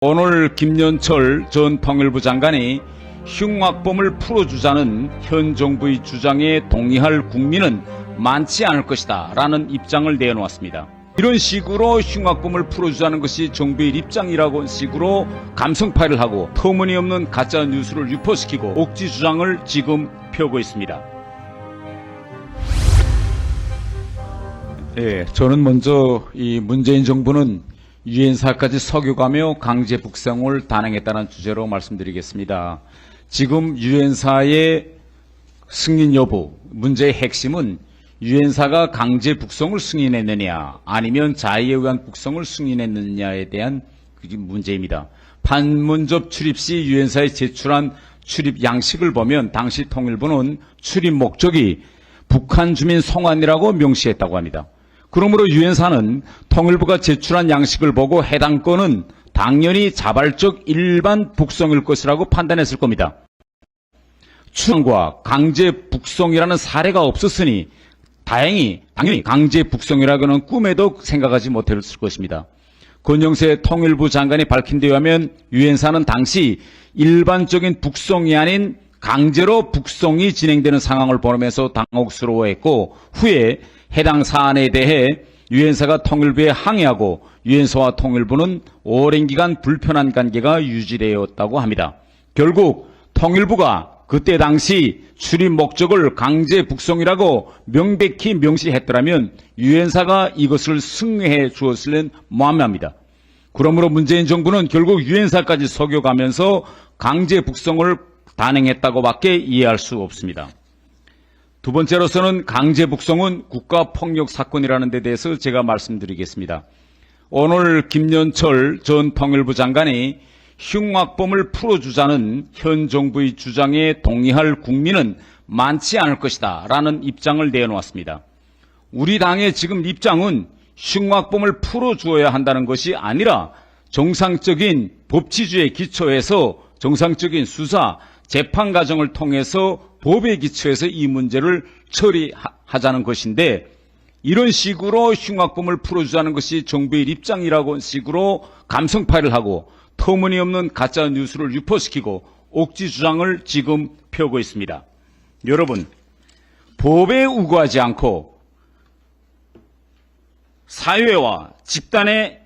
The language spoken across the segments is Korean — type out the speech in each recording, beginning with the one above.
오늘 김연철 전 통일부 장관이 흉악범을 풀어주자는 현 정부의 주장에 동의할 국민은 많지 않을 것이다 라는 입장을 내놓았습니다. 이런 식으로 흉악범을 풀어주자는 것이 정부의 입장이라고 식으로 감성파를 하고 터무니없는 가짜 뉴스를 유포시키고 옥지 주장을 지금 펴고 있습니다. 저는 먼저 이 문재인 정부는 유엔사까지 석유가며 강제 북송을 단행했다는 주제로 말씀드리겠습니다. 지금 유엔사의 승인 여부, 문제의 핵심은 유엔사가 강제 북송을 승인했느냐 아니면 자의에 의한 북송을 승인했느냐에 대한 문제입니다. 판문점 출입 시 유엔사에 제출한 출입 양식을 보면 당시 통일부는 출입 목적이 북한 주민 송환이라고 명시했다고 합니다. 그러므로 유엔사는 통일부가 제출한 양식을 보고 해당 건은 당연히 자발적 일반 북송일 것이라고 판단했을 겁니다. 추방과 강제 북송이라는 사례가 없었으니 당연히 강제 북송이라고는 꿈에도 생각하지 못했을 것입니다. 권영세 통일부 장관이 밝힌 데 의하면 유엔사는 당시 일반적인 북송이 아닌 강제로 북송이 진행되는 상황을 보면서 당혹스러워했고 후에 해당 사안에 대해 유엔사가 통일부에 항의하고 유엔사와 통일부는 오랜 기간 불편한 관계가 유지되었다고 합니다. 결국 통일부가 그때 당시 출입 목적을 강제 북송이라고 명백히 명시했더라면 유엔사가 이것을 승인해 주었을는 무함합니다. 그러므로 문재인 정부는 결국 유엔사까지 속여가면서 강제 북송을 단행했다고밖에 이해할 수 없습니다. 두 번째로서는 강제 북송은 국가폭력 사건이라는 데 대해서 제가 말씀드리겠습니다. 오늘 김연철 전 통일부 장관이 흉악범을 풀어주자는 현 정부의 주장에 동의할 국민은 많지 않을 것이다 라는 입장을 내놓았습니다. 우리 당의 지금 입장은 흉악범을 풀어주어야 한다는 것이 아니라 정상적인 법치주의에 기초해서 정상적인 수사, 재판 과정을 통해서 법에 기초해서 이 문제를 처리하자는 것인데 이런 식으로 흉악범을 풀어주자는 것이 정부의 입장이라고 식으로 감성파를 하고 터무니없는 가짜 뉴스를 유포시키고 옥지 주장을 지금 펴고 있습니다. 여러분, 법에 우거하지 않고 사회와 집단의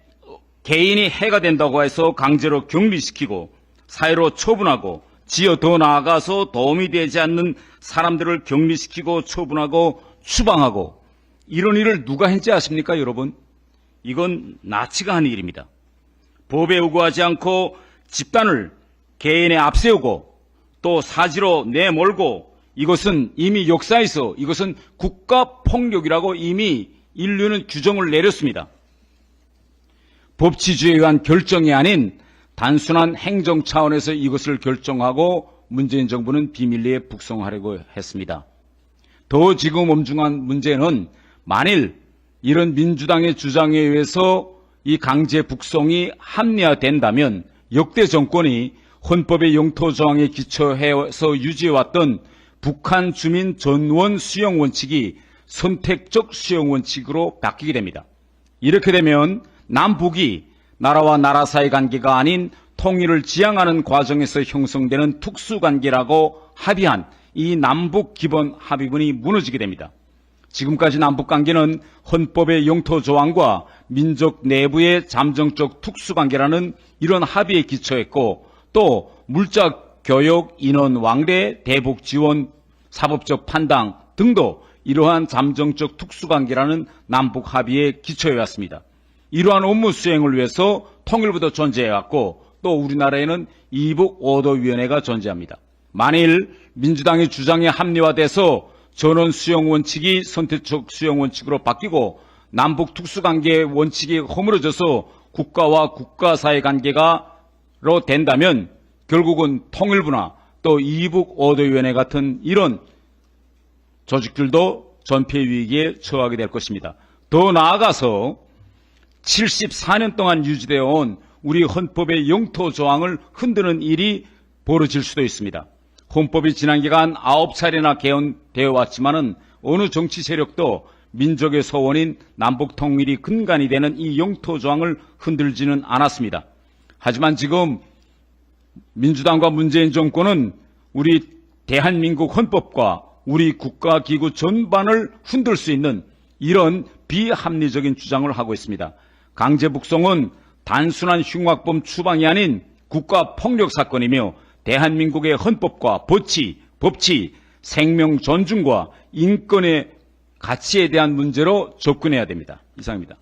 개인이 해가 된다고 해서 강제로 격리시키고 사회로 처분하고 지어 더 나아가서 도움이 되지 않는 사람들을 격리시키고 처분하고 추방하고 이런 일을 누가 했지 아십니까 여러분? 이건 나치가 한 일입니다. 법에 우거하지 않고 집단을 개인에 앞세우고 또 사지로 내몰고 이것은 이미 역사에서 이것은 국가폭력이라고 이미 인류는 규정을 내렸습니다. 법치주의에 의한 결정이 아닌 단순한 행정 차원에서 이것을 결정하고 문재인 정부는 비밀리에 북송하려고 했습니다. 더 지금 엄중한 문제는 만일 이런 민주당의 주장에 의해서 이 강제 북송이 합리화된다면 역대 정권이 헌법의 영토 조항에 기초해서 유지해왔던 북한 주민 전원 수용 원칙이 선택적 수용 원칙으로 바뀌게 됩니다. 이렇게 되면 남북이 나라와 나라 사이 관계가 아닌 통일을 지향하는 과정에서 형성되는 특수관계라고 합의한 이 남북 기본 합의문이 무너지게 됩니다. 지금까지 남북관계는 헌법의 영토 조항과 민족 내부의 잠정적 특수관계라는 이런 합의에 기초했고 또 물자 교역, 인원 왕래, 대북 지원, 사법적 판단 등도 이러한 잠정적 특수관계라는 남북 합의에 기초해 왔습니다. 이러한 업무 수행을 위해서 통일부도 존재해왔고 또 우리나라에는 이북오도위원회가 존재합니다. 만일 민주당의 주장에 합리화돼서 전원 수용 원칙이 선택적 수용 원칙으로 바뀌고 남북 특수관계 원칙이 허물어져서 국가와 국가 사이 관계가로 된다면 결국은 통일부나 또 이북오도위원회 같은 이런 조직들도 전폐 위기에 처하게 될 것입니다. 더 나아가서 74년 동안 유지되어 온 우리 헌법의 영토 조항을 흔드는 일이 벌어질 수도 있습니다. 헌법이 지난 기간 9차례나 개헌되어 왔지만은 어느 정치 세력도 민족의 소원인 남북 통일이 근간이 되는 이 영토 조항을 흔들지는 않았습니다. 하지만 지금 민주당과 문재인 정권은 우리 대한민국 헌법과 우리 국가기구 전반을 흔들 수 있는 이런 비합리적인 주장을 하고 있습니다. 강제북송은 단순한 흉악범 추방이 아닌 국가폭력 사건이며 대한민국의 헌법과 법치, 생명 존중과 인권의 가치에 대한 문제로 접근해야 됩니다. 이상입니다.